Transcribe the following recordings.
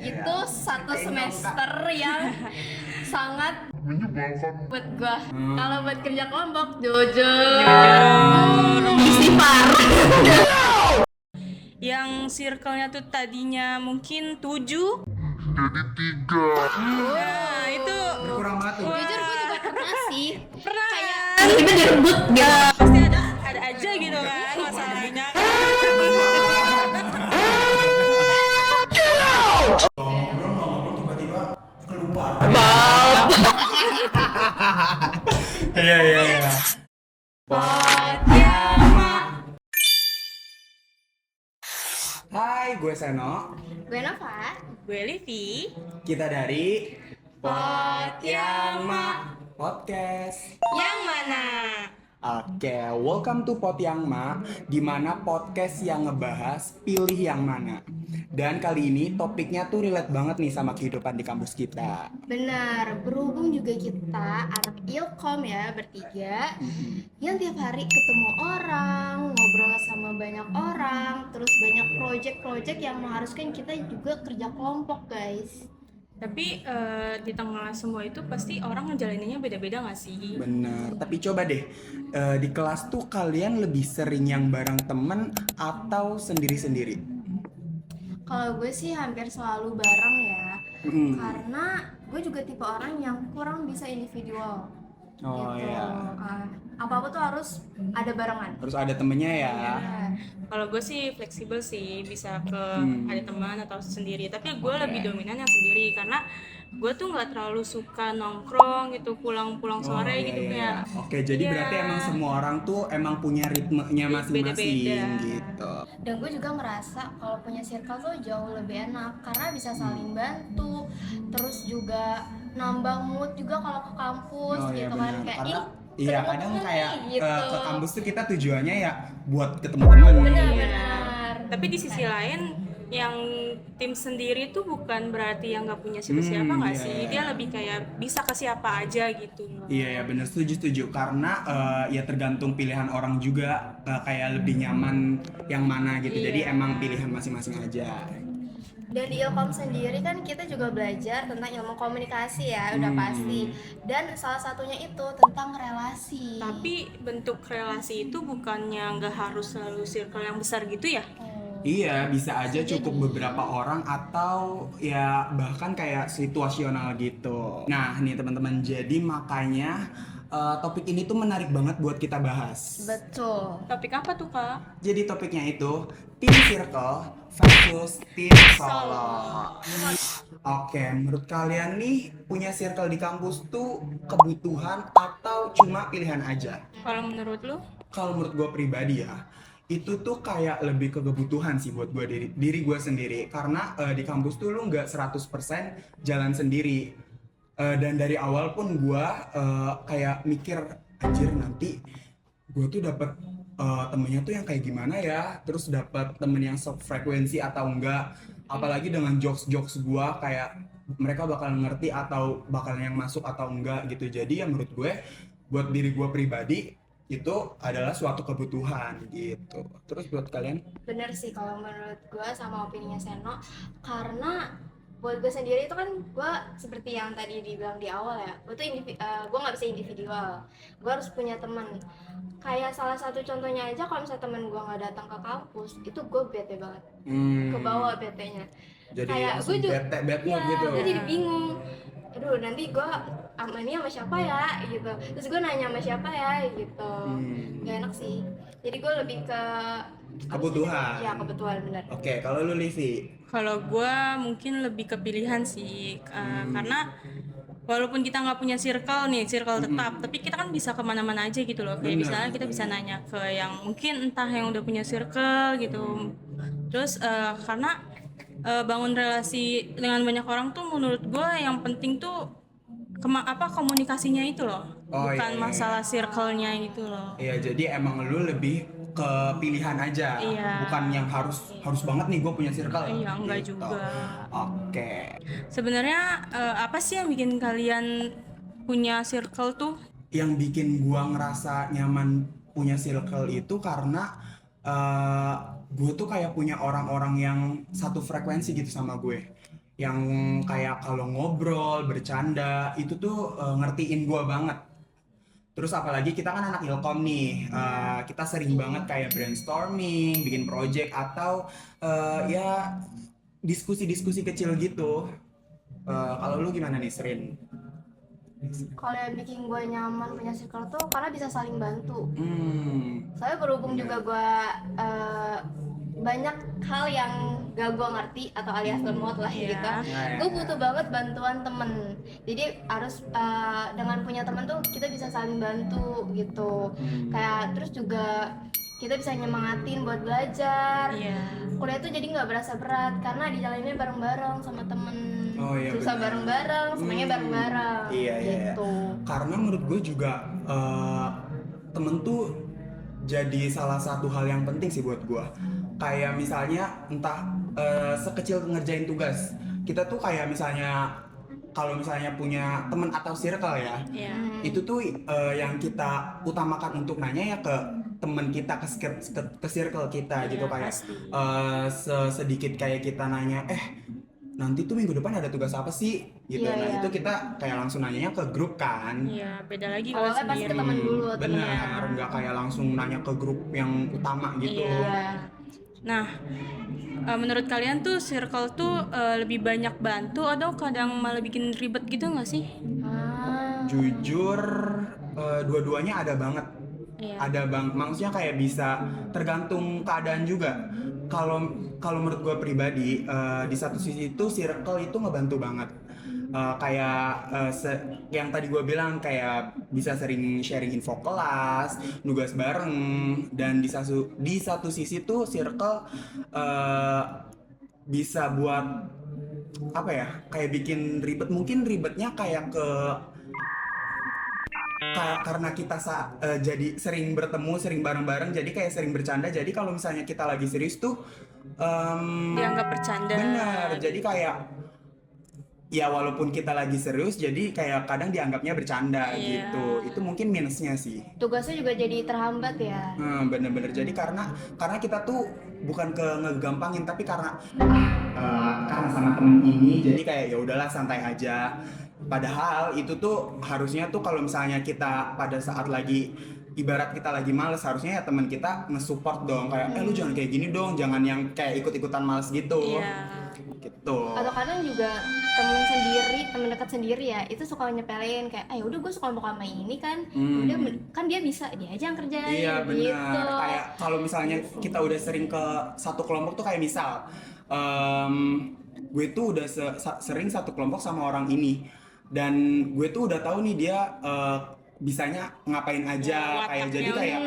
Itu satu semester yang sangat menyebalkan buat gua. Kalau buat kerja kelompok, jujur. Istighfar. Yang circle-nya tuh tadinya mungkin 7 nah itu Kurang banget tuh. Jujur gue juga pernah sih. pernah Kayak kan? tiba-tiba direbut gitu. Pasti ada aja gitu kan masalahnya. Ngobrol tiba-tiba kelupaan. Iya. Hai, gue Seno. Gue Nova. Gue Livi. Kita dari Pot yang Podcast. yang mana? Oke, welcome to Pot Yang Ma, di mana podcast yang ngebahas pilih yang mana. Dan kali ini topiknya tuh relate banget nih sama kehidupan di kampus kita. Benar, berhubung juga kita anak Ilkom ya bertiga yang tiap hari ketemu orang, ngobrol sama banyak orang, terus banyak project-project yang mengharuskan kita juga kerja kelompok guys. Tapi di tengah semua itu pasti orang ngejalaninnya beda-beda nggak sih? Bener, tapi coba deh, di kelas tuh kalian lebih sering yang bareng temen atau sendiri-sendiri? Kalau gue sih hampir selalu bareng ya, Mm. karena gue juga tipe orang yang kurang bisa individual. Oh gitu. ya, Apa-apa tuh harus ada barengan. terus ada temennya ya. Nah, Kalau gue sih fleksibel sih, bisa ke ada teman atau sendiri. Tapi gue Oke. lebih dominan yang sendiri karena gue tuh nggak terlalu suka nongkrong gitu, pulang-pulang sore Oh, iya, gitu iya, kayak. iya. Oke, jadi Iya. berarti emang semua orang tuh emang punya ritmenya masing-masing Beda-beda. gitu. dan gue juga ngerasa kalau punya circle tuh jauh lebih enak karena bisa saling bantu, terus juga nambah mood juga kalau ke kampus Oh iya gitu kan benar. kayak Karena ih iya ketemu kadang temen kayak nih, gitu. ke kampus tuh kita tujuannya ya buat ketemu temen. Benar. Tapi di sisi lain yang tim sendiri tuh bukan berarti yang nggak punya siapa-siapa nggak Iya, sih? iya. Dia lebih kayak bisa ke siapa aja gitu loh. Iya ya benar, setuju karena ya tergantung pilihan orang juga, kayak lebih nyaman yang mana gitu. Jadi Iya. emang pilihan masing-masing aja. Dan di Ilkom sendiri kan kita juga belajar tentang ilmu komunikasi ya, udah pasti. Dan salah satunya itu tentang relasi. Tapi bentuk relasi itu bukannya nggak harus selalu circle yang besar gitu ya? Iya, bisa aja cukup beberapa orang atau ya bahkan kayak situasional gitu. Nah, nih teman-teman, jadi makanya topik ini tuh menarik banget buat kita bahas. Betul. Topik apa tuh kak? Jadi topiknya itu Team Circle versus Team Solo. Oke, menurut kalian nih punya circle di kampus tuh kebutuhan atau cuma pilihan aja? Kalau menurut lu? Kalau menurut gue pribadi ya, itu tuh kayak lebih ke kebutuhan sih buat gue diri gue sendiri. Karena di kampus tuh lu nggak 100% jalan sendiri. Dan dari awal pun gue kayak mikir, anjir nanti gue tuh dapet temennya tuh yang kayak gimana ya, terus dapet temen yang sefrekuensi atau enggak, apalagi dengan jokes gue kayak mereka bakal ngerti atau bakal yang masuk atau enggak gitu. Jadi ya menurut gue buat diri gue pribadi itu adalah suatu kebutuhan gitu. Terus buat kalian? Bener sih kalau menurut gue sama opininya Seno, karena buat gue sendiri itu kan gue seperti yang tadi dibilang di awal ya, gue tuh gue nggak bisa individual, gue harus punya teman. Kayak salah satu contohnya aja, kalau misalnya teman gue nggak datang ke kampus itu gue bete banget, ke bawah betenya. Jadi Kayak langsung gue juga bad mood ya, gitu. gue jadi bingung, aduh nanti gue ini sama siapa ya gitu, terus gue nanya sama siapa ya gitu. Gak enak sih, jadi gue lebih ke Kebutuhan. ya kebutuhan, bener. Oke, kalau lu Livi? Kalau gue mungkin lebih ke pilihan sih, karena walaupun kita nggak punya circle tetap, tapi kita kan bisa kemana-mana aja gitu loh. Kayak Benar, misalnya kita bisa nanya ke yang mungkin entah yang udah punya circle gitu. Terus karena bangun relasi dengan banyak orang tuh menurut gue yang penting tuh komunikasinya itu loh, Oh, bukan iya. masalah circle-nya gitu loh. Iya, jadi emang lu lebih ke pilihan aja, Iya. bukan yang harus banget nih gue punya circle. Iya, enggak gitu. juga. Oke. Sebenarnya apa sih yang bikin kalian punya circle tuh? Yang bikin gua ngerasa nyaman punya circle itu karena gue tuh kayak punya orang-orang yang satu frekuensi gitu sama gue. yang kayak kalau ngobrol, bercanda itu tuh ngertiin gua banget. Terus apalagi kita kan anak Ilkom nih, kita sering banget kayak brainstorming, bikin project atau ya diskusi-diskusi kecil gitu. Kalau lu gimana nih, Srin? Kalau yang bikin gue nyaman punya circle tuh karena bisa saling bantu. Soalnya berhubung juga gue banyak hal yang gak gue ngerti atau alias lemot lah Iya. gitu. Ya, Gue butuh banget bantuan temen. Jadi harus dengan punya temen tuh kita bisa saling bantu gitu. Kayak terus juga kita bisa nyemangatin buat belajar. Iya. Kuliah tuh jadi nggak berasa berat karena dijalaninnya bareng-bareng sama temen. Oh, iya, Susah benar. bareng-bareng, senangnya bareng-bareng. Iya, iya, iya. Gitu. Karena menurut gue juga temen tuh jadi salah satu hal yang penting sih buat gue. Kayak misalnya entah sekecil ngerjain tugas, kita tuh kayak misalnya kalau misalnya punya temen atau circle ya, Iya. itu tuh yang kita utamakan untuk nanya ya ke temen kita, ke circle kita gitu. Iya, Kayak pasti. sedikit kayak kita nanya, nanti tuh minggu depan ada tugas apa sih gitu. Iya, Nah iya. itu kita kayak langsung nanyanya ke grup kan. Iya, beda lagi kalau Awalnya pasti sendiri. ke temen dulu, Benar, nggak kayak langsung nanya ke grup yang utama gitu. Iya. Nah, menurut kalian tuh circle tuh lebih banyak bantu atau kadang malah bikin ribet gitu nggak sih? Jujur dua-duanya ada banget. Iya. Ada maksudnya kayak bisa tergantung keadaan juga. Kalau kalau menurut gue pribadi, di satu sisi itu circle itu ngebantu banget. Kayak yang tadi gue bilang kayak bisa sering sharing info kelas, nugas bareng, dan di satu sisi tuh circle bisa buat apa ya, kayak bikin ribet. Mungkin ribetnya kayak karena kita jadi sering bertemu, sering bareng-bareng, jadi kayak sering bercanda. Jadi kalau misalnya kita lagi serius tuh Dianggap bercanda. benar. Jadi kayak ya walaupun kita lagi serius, jadi kayak kadang dianggapnya bercanda Iya. gitu. Itu mungkin minusnya sih. Tugasnya juga jadi terhambat ya. Bener-bener. Jadi karena kita tuh bukan ngegampangin, tapi karena sama temen ini, jadi kayak ya udahlah santai aja. Padahal itu tuh harusnya tuh kalau misalnya kita pada saat lagi ibarat kita lagi males, harusnya ya teman kita nge-support dong, kayak lu jangan kayak gini dong, jangan yang kayak ikut-ikutan males gitu. Iya. Gitu. Atau kadang juga temen sendiri, temen dekat sendiri ya, itu suka nyepelin kayak, ayo udah gue sekelompok sama ini kan, udah kan dia bisa, dia aja yang kerjain. Iya gitu. benar. Kayak kalau misalnya kita udah sering ke satu kelompok tuh kayak misal, gue tuh udah sering satu kelompok sama orang ini, dan gue tuh udah tahu nih dia bisanya ngapain aja, kayak jadi kayak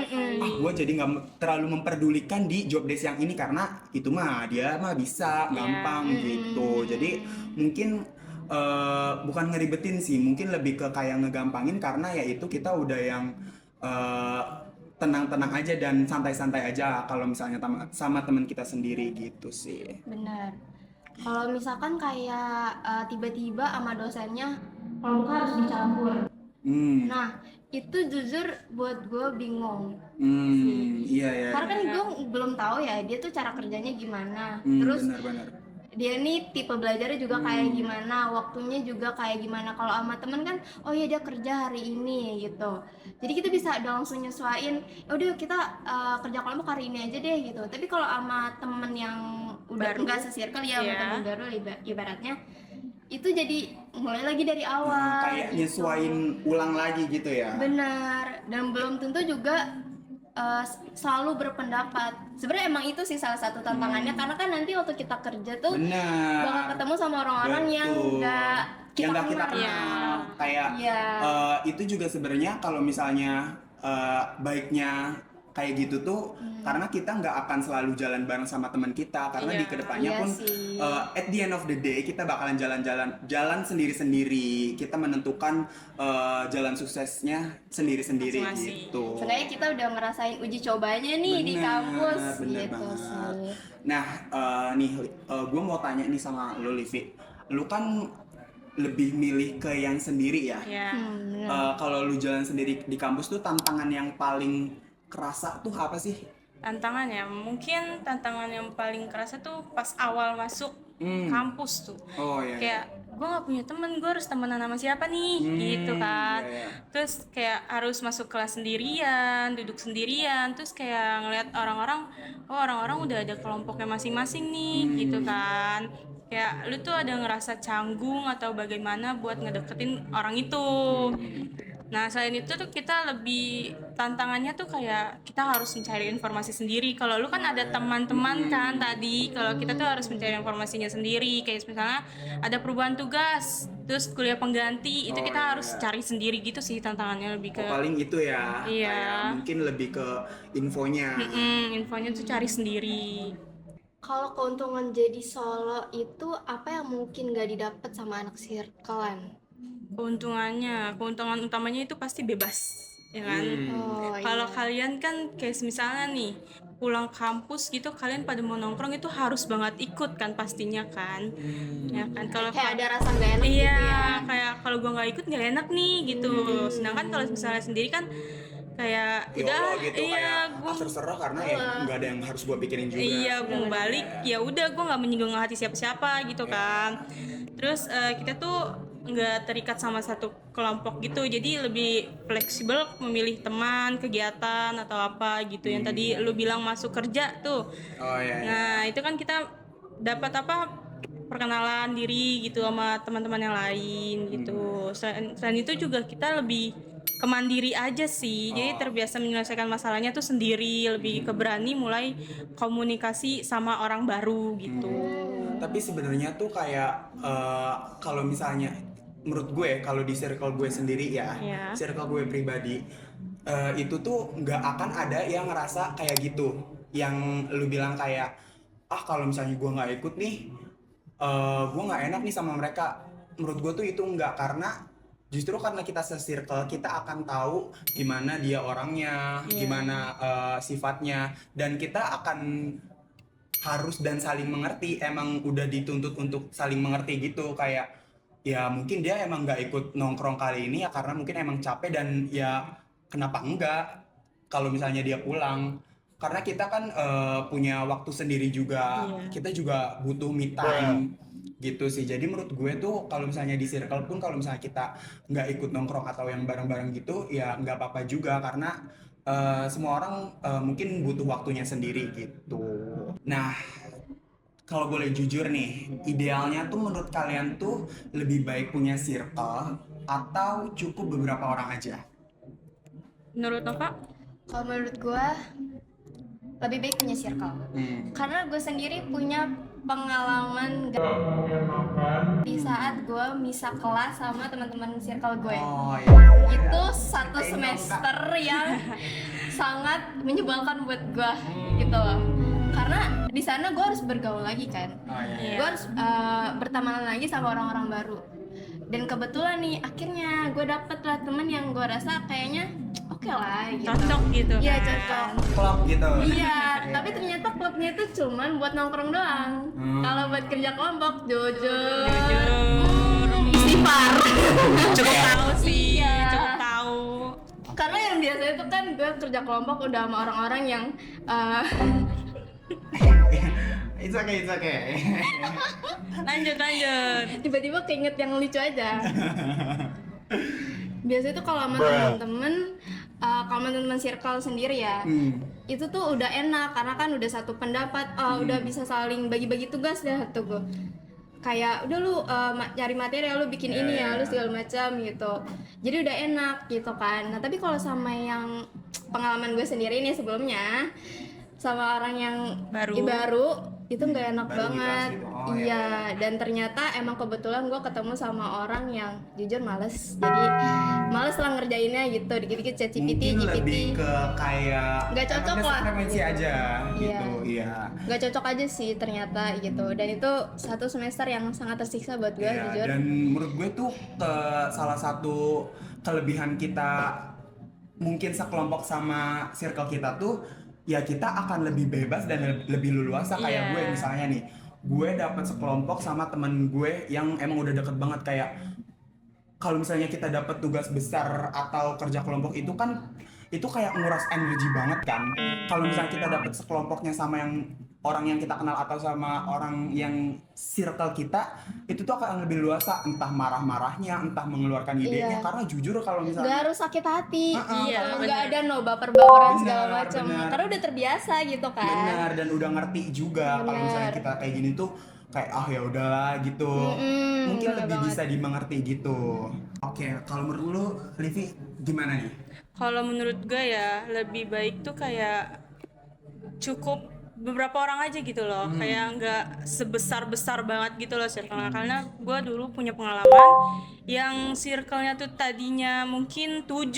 gue jadi nggak terlalu memperdulikan di job desk yang ini karena itu mah dia mah bisa gampang gitu. Jadi mungkin bukan ngeribetin sih, mungkin lebih ke kayak ngegampangin karena ya itu kita udah yang tenang-tenang aja dan santai-santai aja kalau misalnya sama teman kita sendiri gitu sih. Benar. Kalau misalkan kayak tiba-tiba sama dosennya kelompoknya harus dicampur. Nah, itu jujur buat gue bingung. Iya ya. Karena kan gue belum tahu ya dia tuh cara kerjanya gimana. Hmm, Terus benar-benar. dia nih tipe belajarnya juga kayak gimana, waktunya juga kayak gimana. Kalau sama temen kan, oh iya dia kerja hari ini gitu. Jadi kita bisa udah langsung nyesuaiin, udah kita kerja kelompok hari ini aja deh gitu. Tapi kalau sama temen yang udah Baru. nggak se-circle ya, sama Iya. temen baru ibaratnya, itu jadi mulai lagi dari awal. Kayak gitu. nyesuain ulang lagi gitu ya. Benar, dan belum tentu juga selalu berpendapat. Sebenarnya emang itu sih salah satu tantangannya, karena kan nanti waktu kita kerja tuh Benar. bakal ketemu sama orang-orang yang Betul. nggak Yang nggak kita kenal. kenal. Kayak Iya. itu juga sebenarnya kalau misalnya baiknya kayak gitu tuh karena kita nggak akan selalu jalan bareng sama teman kita, karena Iya. di kedepannya Iya pun sih. at the end of the day kita bakalan jalan sendiri-sendiri, kita menentukan jalan suksesnya sendiri-sendiri Masing-masing. gitu. Seenggaknya kita udah ngerasain uji cobanya nih di Bener, kampus bener gitu banget. sih. Nah, gue mau tanya nih sama lu, Livi. Lu kan lebih milih ke yang sendiri ya. Iya. Bener. Kalau lu jalan sendiri di kampus tuh tantangan yang paling kerasa tuh apa sih? Tantangannya mungkin tantangan yang paling kerasa tuh pas awal masuk kampus tuh. Oh iya. Kayak gue nggak punya temen, gue harus temenan sama siapa nih, gitu kan. Iya. Terus kayak harus masuk kelas sendirian, duduk sendirian, terus kayak ngeliat orang-orang, oh orang-orang udah ada kelompoknya masing-masing nih, gitu kan. Kayak lu tuh ada ngerasa canggung atau bagaimana buat ngedeketin orang itu. Nah selain itu tuh kita lebih tantangannya tuh kayak kita harus mencari informasi sendiri. Kalau lu kan ada teman-teman kan tadi, kalau kita tuh harus mencari informasinya sendiri. Kayak misalnya ada perubahan tugas, terus kuliah pengganti, itu kita harus cari sendiri gitu sih tantangannya lebih ke. Paling itu ya. Iya. Kayak mungkin lebih ke infonya. Infonya tuh cari sendiri. Kalau keuntungan jadi solo itu apa yang mungkin gak didapat sama anak circlean? Keuntungan utamanya itu pasti bebas, ya kan? Oh Kalau iya. kalian kan kayak misalnya nih pulang kampus gitu, kalian pada mau nongkrong itu harus banget ikut kan pastinya kan, ya kan? Kalau Kayak ada rasa gak enak iya, gitu ya. kayak kalau gua nggak ikut nggak enak nih gitu. Sedangkan kalau misalnya sendiri kan kayak udah, gitu iya kayak gua terserah karena ya nggak ada yang harus gue pikirin juga. iya mau balik ya udah gue nggak menyinggung hati siapa-siapa gitu kan. Terus kita tuh nggak terikat sama satu kelompok gitu, jadi lebih fleksibel memilih teman, kegiatan atau apa gitu. Yang tadi lu bilang masuk kerja tuh, Oh iya. nah itu kan kita dapat apa, perkenalan diri gitu sama teman-teman yang lain gitu. Selain itu juga kita lebih kemandiri aja sih, jadi terbiasa menyelesaikan masalahnya tuh sendiri, lebih keberani mulai komunikasi sama orang baru gitu. Tapi sebenarnya tuh kayak kalau misalnya menurut gue kalau di circle gue sendiri ya, Iya. circle gue pribadi itu tuh nggak akan ada yang ngerasa kayak gitu. Yang lu bilang kayak kalau misalnya gue nggak ikut nih, gue nggak enak nih sama mereka. Menurut gue tuh itu nggak, karena justru karena kita se-circle kita akan tahu gimana dia orangnya, gimana sifatnya, dan kita akan harus dan saling mengerti. Emang udah dituntut untuk saling mengerti gitu. Kayak ya mungkin dia emang nggak ikut nongkrong kali ini ya karena mungkin emang capek, dan ya kenapa enggak kalau misalnya dia pulang, karena kita kan punya waktu sendiri juga. Kita juga butuh me time gitu sih. Jadi menurut gue tuh kalau misalnya di circle pun kalau misalnya kita nggak ikut nongkrong atau yang bareng-bareng gitu ya nggak apa-apa juga, karena semua orang mungkin butuh waktunya sendiri gitu. Nah, kalau boleh jujur nih, idealnya tuh menurut kalian tuh lebih baik punya circle atau cukup beberapa orang aja? Menurut Nova? Kalau menurut gue lebih baik punya circle. Karena gue sendiri punya pengalaman di saat gue misah kelas sama teman-teman circle gue. Oh iya. Itu satu semester yang sangat menyebalkan buat gue gitu loh. Karena di sana gue harus bergaul lagi kan. Oh iya. Gue harus berteman lagi sama orang-orang baru. Dan kebetulan nih akhirnya gue dapet lah temen yang gue rasa kayaknya oke lah gitu. Cocok gitu Iya kan. cocok. Klub gitu. Iya, tapi ternyata klubnya itu cuman buat nongkrong doang. Kalau buat kerja kelompok, jujur. Istighfar. Cukup tahu sih, Iya. cukup tahu. Karena yang biasanya itu kan gue kerja kelompok udah sama orang-orang yang It's okay. Lanjut. tiba-tiba keinget yang lucu aja. Biasanya tuh kalau sama temen-temen, kalau sama temen circle sendiri ya, itu tuh udah enak karena kan udah satu pendapat, udah bisa saling bagi-bagi tugas dah tuh gue. Kayak udah lu cari materi, lu bikin ini ya, lu segala macam gitu. Jadi udah enak gitu kan. Nah tapi kalau sama yang pengalaman gue sendiri nih sebelumnya, sama orang yang baru itu nggak enak Baru banget. dikasih, oh, Iya, dan ternyata emang kebetulan gue ketemu sama orang yang jujur males. Jadi males lah ngerjainnya gitu, dikit-dikit chat GPT, Mungkin GPT. lebih ke kayak Nggak cocok emang lah, frekuensi gitu. aja gitu. Iya. Iya. Nggak cocok aja sih ternyata gitu. Dan itu satu semester yang sangat tersiksa buat gue Iya, jujur. dan menurut gue tuh salah satu kelebihan kita mungkin sekelompok sama circle kita tuh ya kita akan lebih bebas dan lebih leluasa. Kayak gue misalnya nih, gue dapet sekelompok sama temen gue yang emang udah deket banget. Kayak kalau misalnya kita dapet tugas besar atau kerja kelompok itu kan itu kayak nguras energi banget kan. Kalau misalnya kita dapet sekelompoknya sama yang orang yang kita kenal atau sama orang yang circle kita itu tuh akan lebih luasa, entah marah-marahnya, entah mengeluarkan idenya. Iya. Karena jujur kalau Nggak misalnya harus sakit hati. Iya, Kalau nggak bener. ada baper-baperan Bener, segala macam. bener. Karena udah terbiasa gitu kan. benar dan udah ngerti juga kalau misalnya Bener. kita kayak gini tuh kayak ya udahlah gitu. Mungkin bener lebih banget. bisa dimengerti gitu. Oke, kalau menurut lu Livi gimana nih? Kalau menurut gue ya lebih baik tuh kayak cukup beberapa orang aja gitu loh, kayak nggak sebesar-besar banget gitu loh circle-nya. Karena gue dulu punya pengalaman yang circle-nya tuh tadinya mungkin 7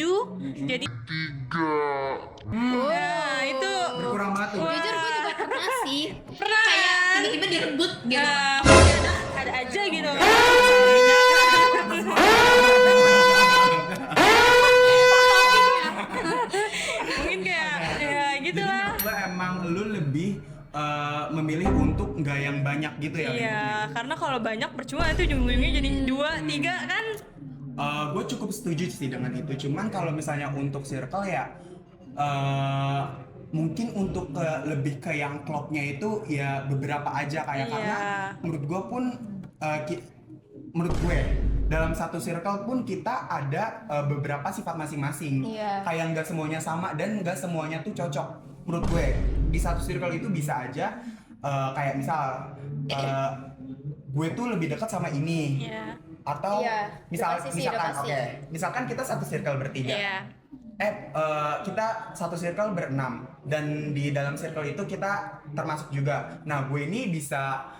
jadi 3. Nah itu Berkurang banget tuh. Jujur gue juga pernah sih. pernah Kayak tiba-tiba direbut gitu. ada aja gitu. Mungkin kayak ya gitu Jadi lah. menurut gua emang lu lebih memilih untuk nggak yang banyak gitu ya? Iya, karena kalau banyak percuma itu ujung-ujungnya jadi 2, 3 kan. Gue cukup setuju sih dengan itu. Cuman kalau misalnya untuk circle ya mungkin untuk lebih ke yang klopnya itu ya beberapa aja kayak Iya. karena menurut gue pun menurut gue dalam satu circle pun kita ada beberapa sifat masing-masing. Iya. Kayak nggak semuanya sama dan nggak semuanya tuh cocok. Menurut gue di satu circle itu bisa aja kayak misal gue tuh lebih dekat sama ini. Iya. Atau Iya, udah pasti sih, udah misalkan pasti. misalkan kita satu circle bertiga Iya. kita satu circle berenam dan di dalam circle itu kita termasuk juga. Nah gue ini bisa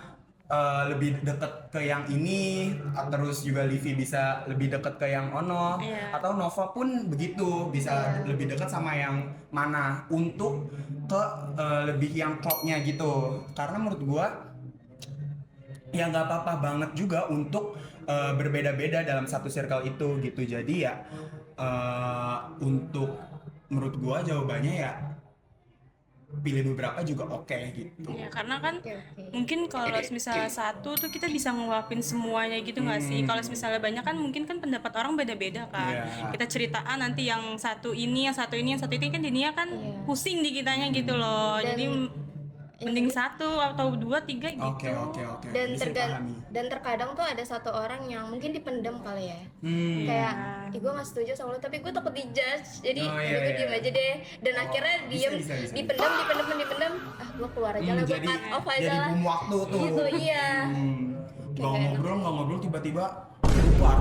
lebih deket ke yang ini, terus juga Livi bisa lebih deket ke yang Ono, Iya. atau Nova pun begitu bisa Iya. lebih deket sama yang mana untuk ke lebih yang klopnya gitu. Karena menurut gue ya nggak apa-apa banget juga untuk berbeda-beda dalam satu circle itu gitu. Jadi ya untuk menurut gua jawabannya ya pilih beberapa juga oke gitu. Ya, karena kan Oke, oke. mungkin kalau misalnya satu tuh kita bisa ngeluapin semuanya gitu nggak sih? Kalau misalnya banyak kan mungkin kan pendapat orang beda-beda kan. Iya. Kita ceritaan nanti yang satu ini, yang satu ini, yang satu itu kan jadinya kan Iya. pusing di kitanya gitu loh. Dan- Jadi mending 1 atau 2, 3 gitu. Oke. Dan Bisa dipahami. dan terkadang tuh ada satu orang yang mungkin dipendam kali ya. Hmm. Kayak gue gak setuju sama lu tapi gue takut dijudge, jadi Oh, iya, gue iya. diem aja deh. Dan Oh, akhirnya bisa, diem bisa. dipendam gue keluar aja lah, gue jadi cut off aja jadi lah bom waktu tuh. gitu. Iya. Nggak ngobrol tiba-tiba keluar.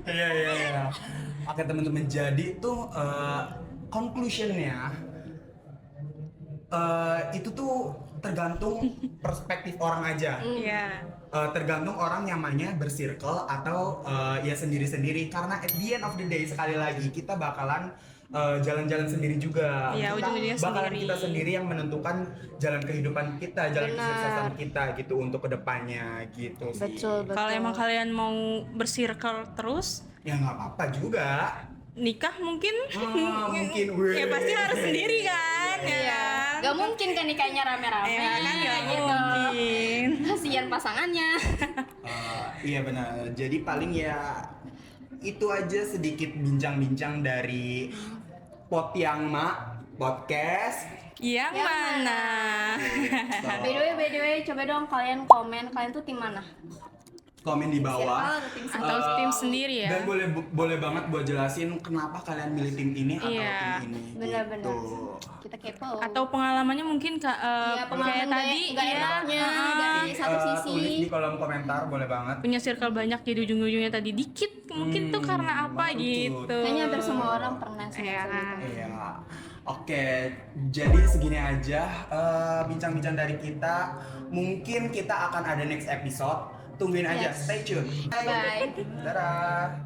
Iya. Oke teman-teman, jadi tuh conclusionnya itu tuh tergantung perspektif orang aja. Iya. Tergantung orang nyamannya bersirkel atau ya sendiri-sendiri. Karena at the end of the day sekali lagi kita bakalan jalan-jalan sendiri juga. Iya, Kita ujung-ujungnya bakalan sendiri. kita sendiri yang menentukan jalan kehidupan kita, jalan Benar. kesuksesan kita gitu untuk kedepannya gitu sih. Betul. Kalau emang kalian mau bersirkel terus, Ya nggak apa-apa juga. nikah mungkin Mungkin ya pasti harus sendiri kan, ya Iya. kan? Gak mungkin kan nikahnya rame-rame. Ya kan nggak gitu. mungkin. Kasihan pasangannya. Iya benar. Jadi paling ya itu aja sedikit bincang-bincang dari Podcast. Yang Yang mana? By the way, coba dong kalian komen, kalian tuh tim mana? Komen di bawah. Circle atau tim Atau tim sendiri ya? Dan boleh banget buat jelasin kenapa kalian milih tim ini atau Iya. tim ini. Benar-benar. Gitu. Kita kepo. Atau pengalamannya mungkin Iya, pengalaman kayak tadi nggak ya, enaknya dari satu sisi. Tulis di kolom komentar boleh banget. punya circle banyak jadi ujung-ujungnya tadi dikit, mungkin tuh karena apa betul. gitu. Kayaknya hampir semua orang pernah sih. Iya. Iya. Oke, jadi segini aja bincang-bincang dari kita. Mungkin kita akan ada next episode. Tungguin aja, Yes. stay tune. Bye. Dadah.